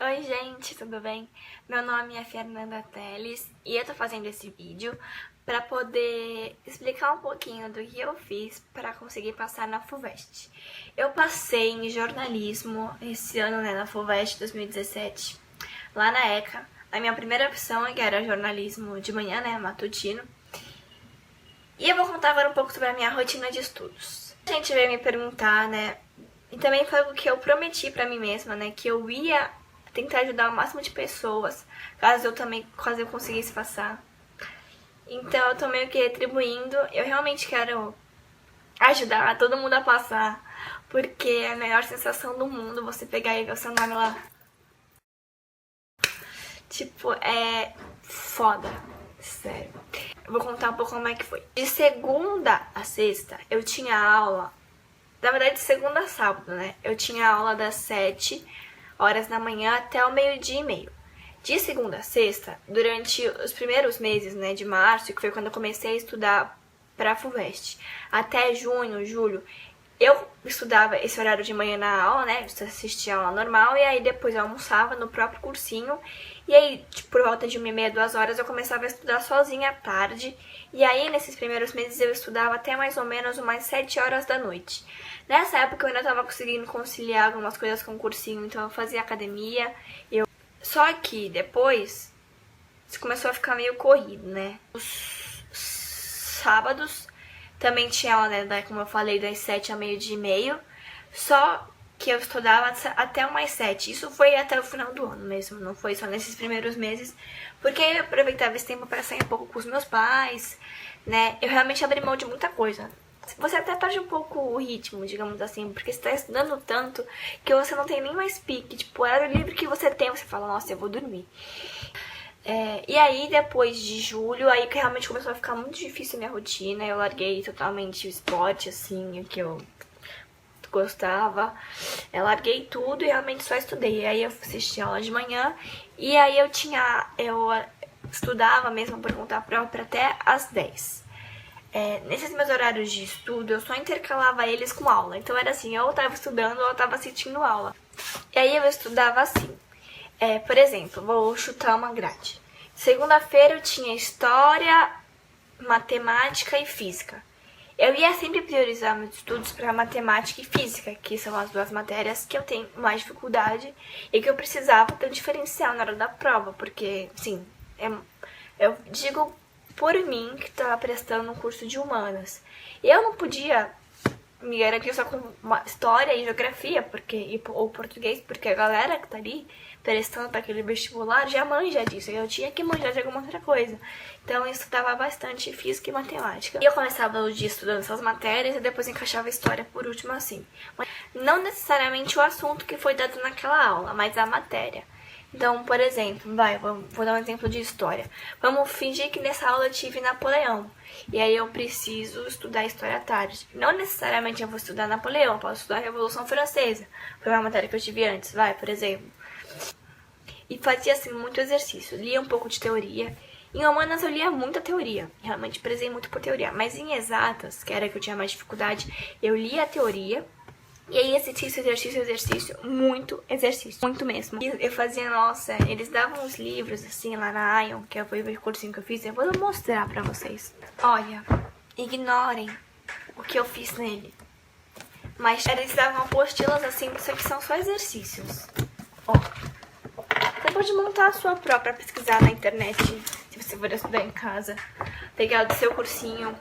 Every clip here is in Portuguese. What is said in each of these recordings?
Oi gente, tudo bem? Meu nome é Fernanda Teles e eu tô fazendo esse vídeo para poder explicar um pouquinho do que eu fiz para conseguir passar na FUVEST. Eu passei em jornalismo esse ano, na FUVEST 2017, lá na ECA. A minha primeira opção era jornalismo de manhã, matutino. E eu vou contar agora um pouco sobre a minha rotina de estudos. A gente veio me perguntar, e também foi algo que eu prometi pra mim mesma, que eu ia tentar ajudar o máximo de pessoas, caso eu conseguisse passar. Então eu tô meio que retribuindo. Eu realmente quero ajudar todo mundo a passar, porque é a melhor sensação do mundo você pegar e ver o seu nome lá. Tipo, é foda, sério. Eu vou contar um pouco como é que foi. De segunda a sexta, eu tinha aula. Na verdade, de segunda a sábado, eu tinha aula das 7 horas da manhã até o 12h30. De segunda a sexta, durante os primeiros meses, de março, que foi quando eu comecei a estudar para a FUVEST, até junho, julho, eu estudava esse horário de manhã na aula, assistia a aula normal, e aí depois eu almoçava no próprio cursinho, e aí, por volta de 1h30, 2 horas, eu começava a estudar sozinha à tarde, e aí, nesses primeiros meses, eu estudava até mais ou menos umas 7 horas da noite. Nessa época, eu ainda estava conseguindo conciliar algumas coisas com o cursinho, então eu fazia academia, Só que depois, isso começou a ficar meio corrido, Os sábados também tinha aula, como eu falei, das 7 a 12h30, só que eu estudava até umas 7. Isso foi até o final do ano mesmo, não foi só nesses primeiros meses, porque eu aproveitava esse tempo para sair um pouco com os meus pais, Eu realmente abri mão de muita coisa. Você até perde um pouco o ritmo, digamos assim, porque você tá estudando tanto que você não tem nem mais pique. Tipo, era o livro que você tem, você fala, nossa, eu vou dormir. E aí, depois de julho, aí que realmente começou a ficar muito difícil a minha rotina. Eu larguei totalmente o esporte, assim, que eu gostava. Eu larguei tudo e realmente só estudei. Aí eu assisti aula de manhã e aí eu estudava mesmo por conta própria até às 10. Nesses meus horários de estudo, eu só intercalava eles com aula. Então era assim, ou eu tava estudando ou eu tava assistindo aula. E aí eu estudava assim. Por exemplo, vou chutar uma grade. Segunda-feira eu tinha história, matemática e física. Eu ia sempre priorizar meus estudos para matemática e física, que são as duas matérias que eu tenho mais dificuldade e que eu precisava ter um diferencial na hora da prova, porque, sim, eu digo por mim que estava prestando um curso de humanas. E eu não podia me garantir só com história e geografia, ou português, porque a galera que tá ali prestando para aquele vestibular já manja disso. Eu tinha que manjar de alguma outra coisa. Então eu estudava bastante física e matemática. E eu começava o dia estudando essas matérias e depois encaixava a história por último assim. Não necessariamente o assunto que foi dado naquela aula, mas a matéria. Então, por exemplo, vou dar um exemplo de história. Vamos fingir que nessa aula eu tive Napoleão. E aí eu preciso estudar história à tarde. Não necessariamente eu vou estudar Napoleão, posso estudar a Revolução Francesa. Foi uma matéria que eu tive antes, por exemplo. E fazia assim muito exercício. Lia um pouco de teoria. Em humanas eu lia muita teoria. Realmente prezei muito por teoria. Mas em exatas, que era que eu tinha mais dificuldade, eu lia a teoria. E aí exercício, muito exercício, muito mesmo. E eu fazia, nossa, eles davam uns livros assim lá na Ion, que foi o cursinho que eu fiz, eu vou mostrar pra vocês. Olha, ignorem o que eu fiz nele. Mas eles davam apostilas assim, só que são só exercícios. Ó, você pode montar a sua própria, pesquisar na internet, se você for estudar em casa, pegar o do seu cursinho.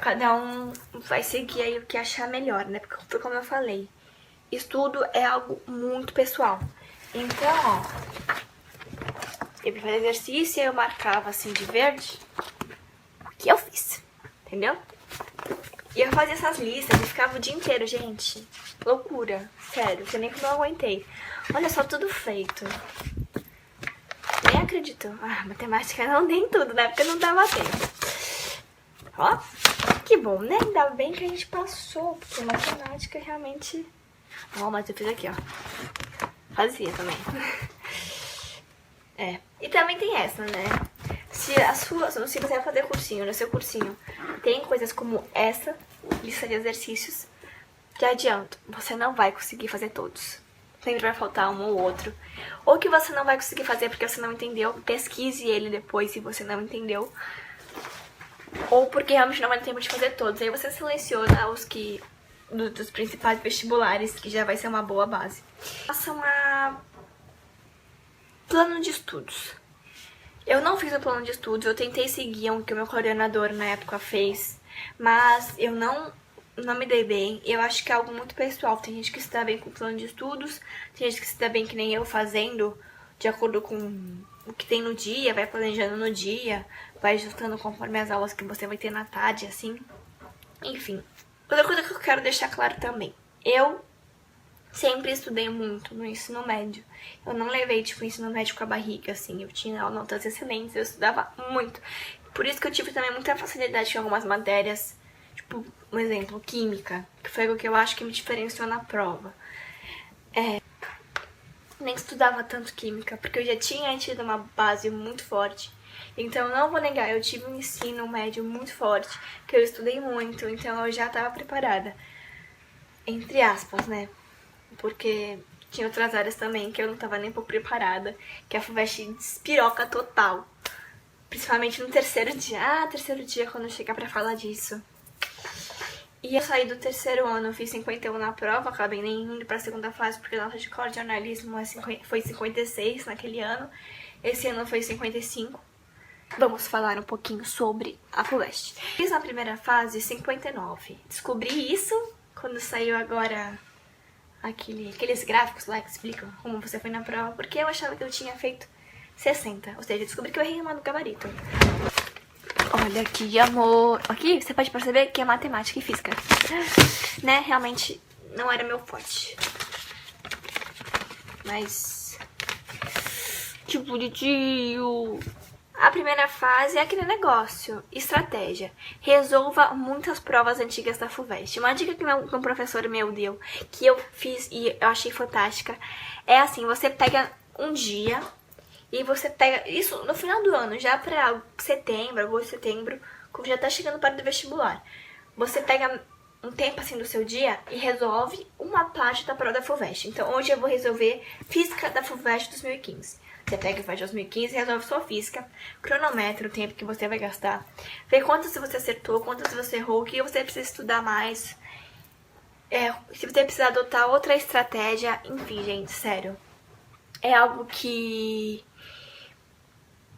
Cada um vai seguir aí o que achar melhor, Porque foi como eu falei, estudo é algo muito pessoal. Então, eu pra fazer exercício, eu marcava assim de verde o que eu fiz, entendeu? E eu fazia essas listas e ficava o dia inteiro, gente. Loucura, sério, você nem como eu aguentei. Olha só, tudo feito. Nem acredito. Matemática não, nem tudo, Porque não dava tempo. Ó, que bom, Ainda bem que a gente passou, porque matemática realmente... mas eu fiz aqui, Fazia também. E também tem essa, Se você vai fazer cursinho, no seu cursinho, tem coisas como essa, lista de exercícios, já adianto, você não vai conseguir fazer todos. sempre vai faltar um ou outro. Ou que você não vai conseguir fazer porque você não entendeu, pesquise ele depois se você não entendeu. Ou porque realmente não vai ter tempo de fazer todos. Aí você seleciona os que dos principais vestibulares, que já vai ser uma boa base. Passam a plano de estudos. Eu não fiz o plano de estudos, eu tentei seguir o que o meu coordenador na época fez, mas eu não me dei bem. Eu acho que é algo muito pessoal. Tem gente que se dá bem com o plano de estudos, tem gente que se dá bem que nem eu, fazendo de acordo com o que tem no dia, vai planejando no dia, vai ajustando conforme as aulas que você vai ter na tarde, assim. Enfim. Outra coisa que eu quero deixar claro também. Eu sempre estudei muito no ensino médio. Eu não levei, tipo, o ensino médio com a barriga, assim. Eu tinha notas excelentes, eu estudava muito. Por isso que eu tive também muita facilidade em algumas matérias. Tipo, um exemplo, química, que foi o que eu acho que me diferenciou na prova. Nem estudava tanto química, porque eu já tinha tido uma base muito forte. Então, não vou negar, eu tive um ensino médio muito forte, que eu estudei muito, então eu já estava preparada. Entre aspas, né? Porque tinha outras áreas também que eu não estava nem um pouco preparada, que a FUVEST despiroca total. Principalmente no terceiro dia. Terceiro dia, quando eu chegar pra falar disso. E eu saí do terceiro ano, fiz 51 na prova, acabei nem indo pra segunda fase, porque a nota de corte de jornalismo foi 56 naquele ano. Esse ano foi 55. Vamos falar um pouquinho sobre a FUVEST. Fiz na primeira fase 59. Descobri isso quando saiu agora aqueles gráficos lá que explicam como você foi na prova, porque eu achava que eu tinha feito 60. Ou seja, descobri que eu errei uma no gabarito. Olha aqui, amor. Aqui você pode perceber que é matemática e física, né? Realmente não era meu forte. Mas que bonitinho. A primeira fase é aquele negócio, estratégia. Resolva muitas provas antigas da FUVEST. Uma dica que um professor meu deu, que eu fiz e eu achei fantástica, é assim, você pega um dia e você pega isso no final do ano, já pra setembro, agosto, setembro, como já tá chegando para o vestibular. Você pega um tempo assim do seu dia e resolve uma parte da prova da FUVEST. Então hoje eu vou resolver Física da FUVEST 2015. Você pega e faz 2015 e resolve sua física, cronometra o tempo que você vai gastar, vê quantas você acertou, quantas você errou, o que você precisa estudar mais, se você precisar adotar outra estratégia, enfim, gente, sério. É algo que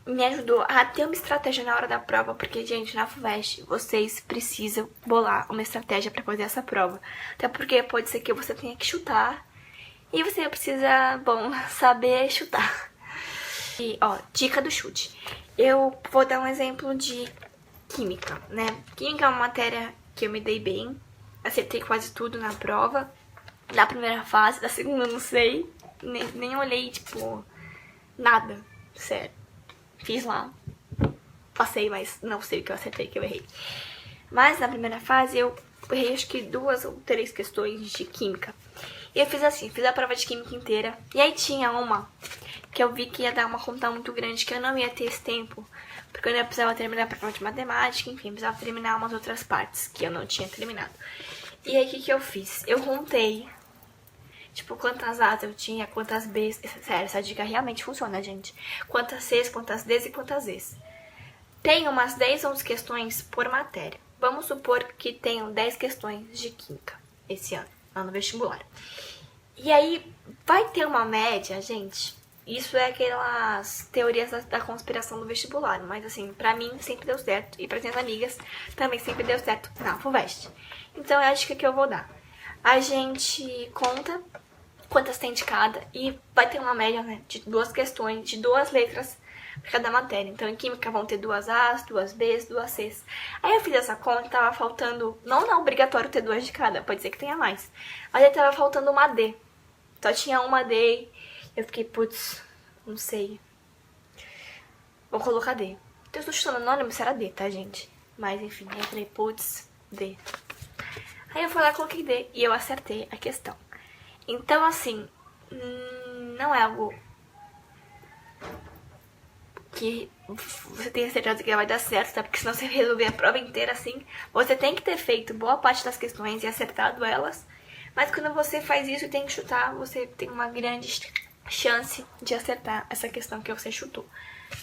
me ajudou a ter uma estratégia na hora da prova, porque, gente, na FUVEST vocês precisam bolar uma estratégia pra fazer essa prova. Até porque pode ser que você tenha que chutar e você precisa, bom, saber chutar. E, ó, dica do chute. Eu vou dar um exemplo de química, né? Química é uma matéria que eu me dei bem. Acertei quase tudo na prova. Da primeira fase, da segunda eu não sei. Nem olhei, tipo, nada. Sério. Fiz lá. Passei, mas não sei o que eu acertei, que eu errei. Mas na primeira fase eu errei acho que 2 ou 3 questões de química. E eu fiz assim, fiz a prova de química inteira. E aí tinha uma que eu vi que ia dar uma conta muito grande, que eu não ia ter esse tempo, porque eu precisava terminar a prova de matemática, enfim, precisava terminar umas outras partes que eu não tinha terminado. E aí, o que eu fiz? Eu contei, tipo, quantas A's eu tinha, quantas B's, sério, essa dica realmente funciona, gente. Quantas C's, quantas D's e quantas E's. Tem umas 10 ou 11 questões por matéria. Vamos supor que tenham 10 questões de química esse ano, lá no vestibular. E aí, vai ter uma média, gente. Isso é aquelas teorias da conspiração do vestibular, mas assim, pra mim sempre deu certo, e pra minhas amigas também sempre deu certo na FUVEST. Então é a dica que eu vou dar. A gente conta quantas tem de cada e vai ter uma média, né, de 2 questões, de 2 letras pra cada matéria. Então em química vão ter 2 A's, 2 B's, 2 C's. Aí eu fiz essa conta, tava faltando, não é obrigatório ter 2 de cada, pode ser que tenha mais. Mas aí tava faltando uma D. Só tinha uma D. Eu fiquei, putz, não sei. Vou colocar D. Eu tô chutando, não lembro se era D, tá, gente? Mas, enfim, aí eu falei, putz, D. Aí eu fui lá e coloquei D e eu acertei a questão. Então, assim, não é algo que você tenha certeza que vai dar certo, tá? Porque senão você resolver a prova inteira assim, você tem que ter feito boa parte das questões e acertado elas Mas quando você faz isso e tem que chutar, você tem uma grande chance de acertar essa questão que você chutou.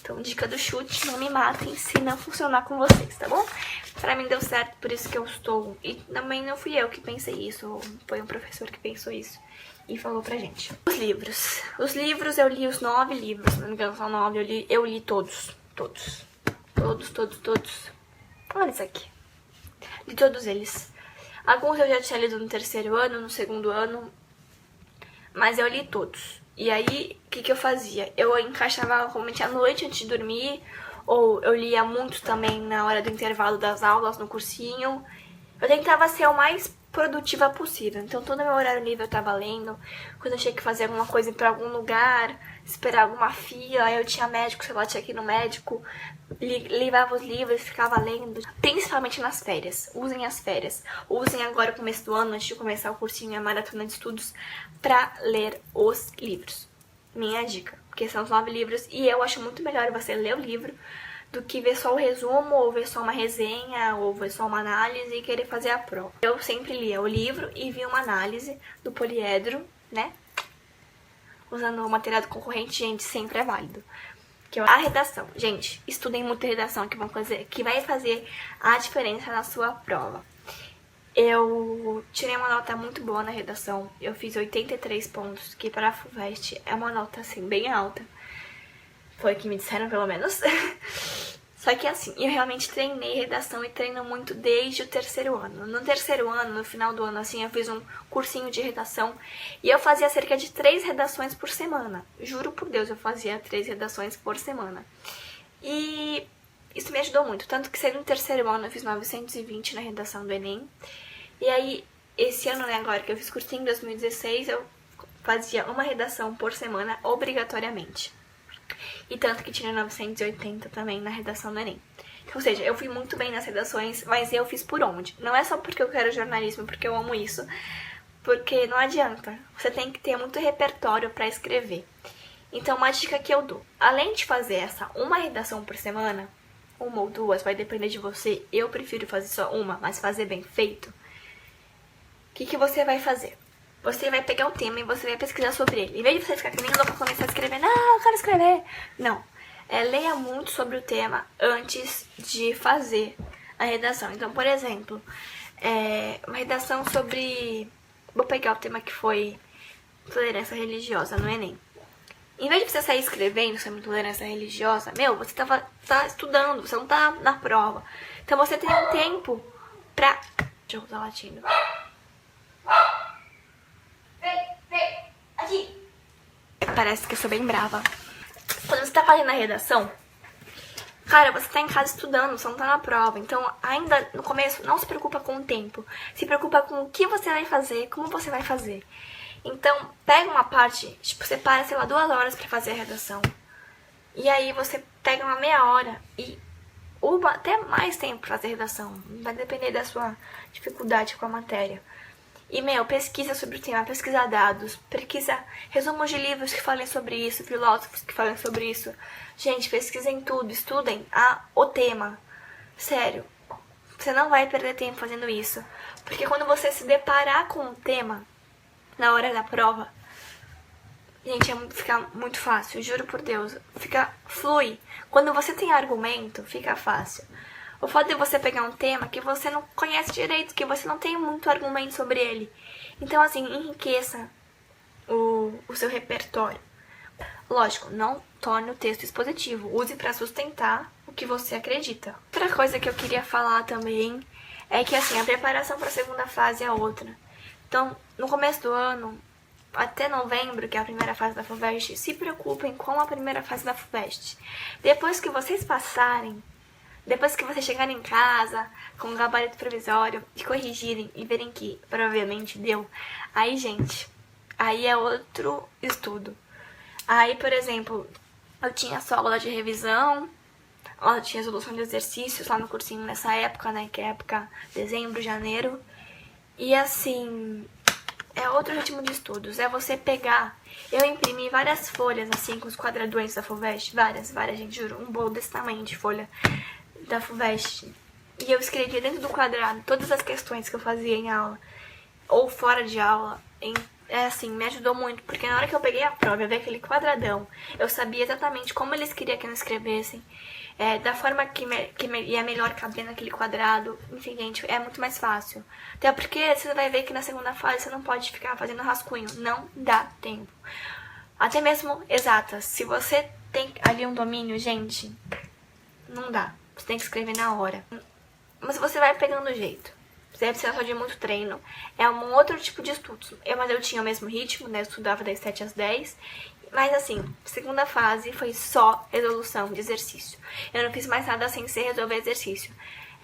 Então, dica do chute, não me matem se não funcionar com vocês, tá bom? Pra mim deu certo, por isso que eu estou... E também não fui eu que pensei isso, foi um professor que pensou isso e falou pra gente. Os livros. Os livros, eu li os 9 livros, se não me engano são 9, eu li todos. Todos. Olha isso aqui. Li todos eles. Alguns eu já tinha lido no 3º ano, no 2º ano, mas eu li todos. E aí, o que eu fazia? Eu encaixava normalmente à noite antes de dormir, ou eu lia muito também na hora do intervalo das aulas, no cursinho. Eu tentava ser o mais produtiva possível. Então, todo meu horário livre eu tava lendo. Quando eu tinha que fazer alguma coisa, ir pra algum lugar, esperar alguma fila, aí eu tinha médico, sei lá, tinha que ir no médico, levava os livros, ficava lendo. Principalmente nas férias. Usem as férias. Usem agora o começo do ano, antes de começar o cursinho e a maratona de estudos, pra ler os livros. Minha dica. Porque são os 9 livros e eu acho muito melhor você ler o livro do que ver só o resumo, ou ver só uma resenha, ou ver só uma análise e querer fazer a prova. Eu sempre lia o livro e via uma análise do poliedro, né? Usando o material do concorrente, gente, sempre é válido. A redação. Gente, estudem muito a redação que vai fazer a diferença na sua prova. Eu tirei uma nota muito boa na redação. Eu fiz 83 pontos, que para a FUVEST é uma nota, assim, bem alta. Foi o que me disseram, pelo menos. Só que, assim, eu realmente treinei redação e treino muito desde o 3º ano. No 3º ano, no final do ano, assim, eu fiz um cursinho de redação e eu fazia cerca de 3 redações por semana. Juro por Deus, eu fazia 3 redações por semana. E isso me ajudou muito. Tanto que, sendo no 3º ano, eu fiz 920 na redação do Enem. E aí, esse ano, né, agora que eu fiz cursinho em 2016, eu fazia uma redação por semana, obrigatoriamente. E tanto que tinha 980 também na redação do Enem. Ou seja, eu fui muito bem nas redações, mas eu fiz por onde? Não é só porque eu quero jornalismo, porque eu amo isso. Porque não adianta. Você tem que ter muito repertório para escrever. Então, uma dica que eu dou. Além de fazer uma redação por semana, uma ou duas, vai depender de você. Eu prefiro fazer só uma, mas fazer bem feito. O que você vai fazer? Você vai pegar um tema e você vai pesquisar sobre ele. Em vez de você ficar que nem louca começar a escrever, não, eu quero escrever. Não. Leia muito sobre o tema antes de fazer a redação. Então, por exemplo, uma redação sobre... Vou pegar o tema que foi tolerância religiosa no Enem. Em vez de você sair escrevendo sobre tolerância religiosa, você tá estudando, você não tá na prova. Então, você tem um tempo pra... Deixa eu usar latindo. Aqui. Parece que eu sou bem brava. Quando você tá fazendo a redação, cara, você tá em casa estudando, você não tá na prova. Então, ainda no começo, não se preocupa com o tempo. Se preocupa com o que você vai fazer, como você vai fazer. Então, pega uma parte, tipo, você para, sei lá, 2 horas pra fazer a redação. E aí você pega uma meia hora e até mais tempo pra fazer a redação. Vai depender da sua dificuldade com a matéria. E, pesquisa sobre o tema, pesquisa dados, pesquisa resumos de livros que falem sobre isso, filósofos que falem sobre isso. Gente, pesquisem tudo, estudem o tema. Sério, você não vai perder tempo fazendo isso. Porque quando você se deparar com o tema na hora da prova, gente, fica muito fácil, juro por Deus. Flui. Quando você tem argumento, fica fácil. O fato de você pegar um tema que você não conhece direito, que você não tem muito argumento sobre ele. Então, assim, enriqueça o seu repertório. Lógico, não torne o texto expositivo. Use para sustentar o que você acredita. Outra coisa que eu queria falar também é que, assim, a preparação para a segunda fase é outra. Então, no começo do ano, até novembro, que é a primeira fase da FUVEST, se preocupem com a primeira fase da FUVEST. Depois que vocês passarem, depois que vocês chegarem em casa com o gabarito provisório e corrigirem e verem que provavelmente deu, aí, gente, aí é outro estudo. Aí, por exemplo, eu tinha só aula de revisão, aula de resolução de exercícios lá no cursinho nessa época, né, que é época dezembro, janeiro. E assim, é outro ritmo de estudos, é você pegar... Eu imprimi várias folhas, assim, com os quadradões da FUVEST, várias, gente, juro, um bolo desse tamanho de folha da FUVEST. E eu escrevi dentro do quadrado todas as questões que eu fazia em aula. ou fora de aula, assim, me ajudou muito, porque na hora que eu peguei a prova, eu vi aquele quadradão, eu sabia exatamente como eles queriam que eu escrevessem, da forma que ia melhor caber naquele quadrado. Enfim, gente, é muito mais fácil. Até porque você vai ver que na segunda fase você não pode ficar fazendo rascunho, não dá tempo. Até mesmo exatas, se você tem ali um domínio, gente, não dá, você tem que escrever na hora. Mas você vai pegando o jeito. Você precisa só de muito treino. É um outro tipo de estudos. Mas eu tinha o mesmo ritmo, né? Eu estudava das 7 às 10. Mas assim, segunda fase foi só resolução de exercício. Eu não fiz mais nada sem ser resolver exercício.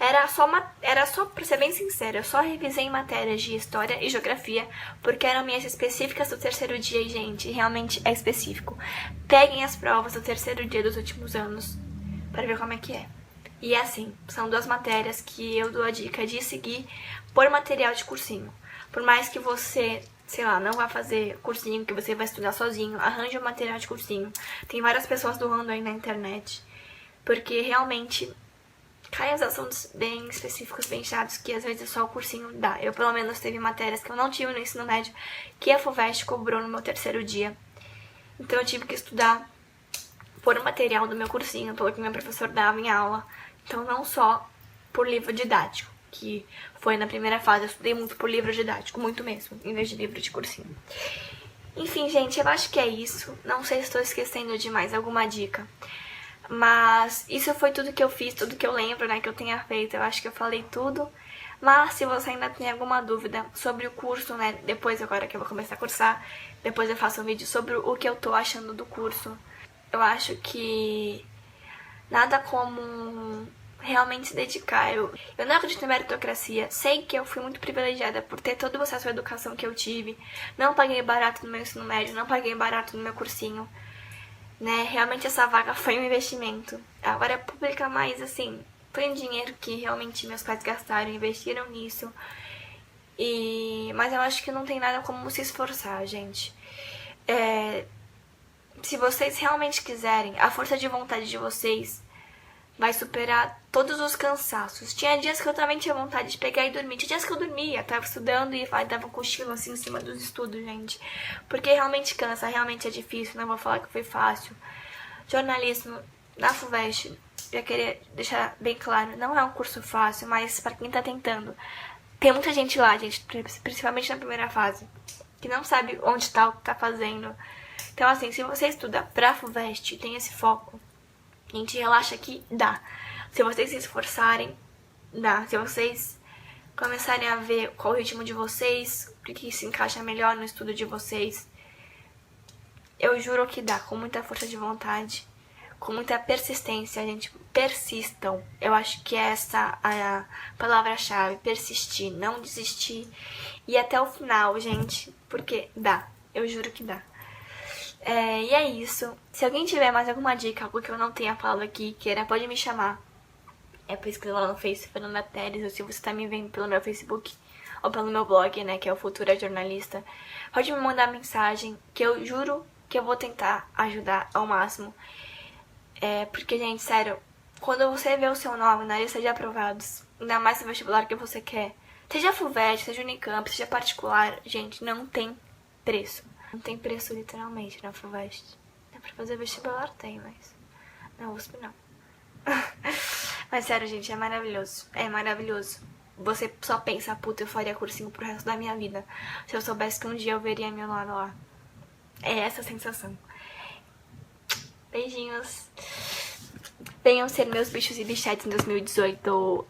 Era só, pra ser bem sincera, eu só revisei matérias de história e geografia, porque eram minhas específicas do terceiro dia, e, gente, realmente é específico. Peguem as provas do terceiro dia dos últimos anos para ver como é que é. E assim, são 2 matérias que eu dou a dica de seguir por material de cursinho. Por mais que você, sei lá, não vá fazer cursinho, que você vai estudar sozinho, arranje um material de cursinho. Tem várias pessoas doando aí na internet, porque realmente caem os assuntos bem específicos, bem chatos, que às vezes só o cursinho dá. Eu, pelo menos, teve matérias que eu não tive no ensino médio, que a FUVEST cobrou no meu terceiro dia. Então eu tive que estudar por material do meu cursinho, pelo que meu professor dava em aula. Então não só por livro didático, que foi na primeira fase. Eu estudei muito por livro didático, muito mesmo, em vez de livro de cursinho. Enfim, gente, eu acho que é isso. Não sei se estou esquecendo de mais alguma dica. Mas isso foi tudo que eu fiz, tudo que eu lembro, né, que eu tenha feito. Eu acho que eu falei tudo. Mas se você ainda tem alguma dúvida sobre o curso, né, depois, agora que eu vou começar a cursar, depois eu faço um vídeo sobre o que eu tô achando do curso. Eu acho que nada como realmente se dedicar. Eu não acredito em meritocracia. Sei que eu fui muito privilegiada por ter todo o acesso à educação que eu tive. Não paguei barato no meu ensino médio, não paguei barato no meu cursinho, né? Realmente essa vaga foi um investimento. Agora é pública, mas assim, foi um dinheiro que realmente meus pais gastaram, investiram nisso. Mas eu acho que não tem nada como se esforçar, gente. Se vocês realmente quiserem, a força de vontade de vocês vai superar todos os cansaços. Tinha dias que eu também tinha vontade de pegar e dormir. Tinha dias que eu dormia, tava estudando e dava um cochilo assim em cima dos estudos, gente. Porque realmente cansa, realmente é difícil, não vou falar que foi fácil. Jornalismo na FUVEST, já queria deixar bem claro, não é um curso fácil, mas pra quem tá tentando. Tem muita gente lá, gente, principalmente na primeira fase, que não sabe onde tá, o que tá fazendo. Então, assim, se você estuda pra FUVEST, tem esse foco, a gente relaxa que dá. Se vocês se esforçarem, dá. Se vocês começarem a ver qual o ritmo de vocês, o que se encaixa melhor no estudo de vocês, eu juro que dá, com muita força de vontade, com muita persistência, gente. Persistam. Eu acho que essa é a palavra-chave. Persistir, não desistir. E até o final, gente, porque dá. Eu juro que dá. E é isso. Se alguém tiver mais alguma dica, algo que eu não tenha falado aqui, queira, pode me chamar. Pesquisa lá no Face, Fernanda Teles, ou se você tá me vendo pelo meu Facebook ou pelo meu blog, né, que é o Futura Jornalista, pode me mandar mensagem, que eu juro que eu vou tentar ajudar ao máximo. Porque, gente, sério, quando você vê o seu nome na lista de aprovados, ainda mais no vestibular que você quer, seja FUVEST, seja Unicamp, seja particular, gente, não tem preço. Não tem preço, literalmente, na FUVEST. Dá pra fazer vestibular? Tem, mas na USP não. Mas sério, gente, é maravilhoso. É maravilhoso. Você só pensa, puta, eu faria cursinho pro resto da minha vida se eu soubesse que um dia eu veria meu nome lá. É essa a sensação. Beijinhos. Venham ser meus bichos e bichetes em 2018.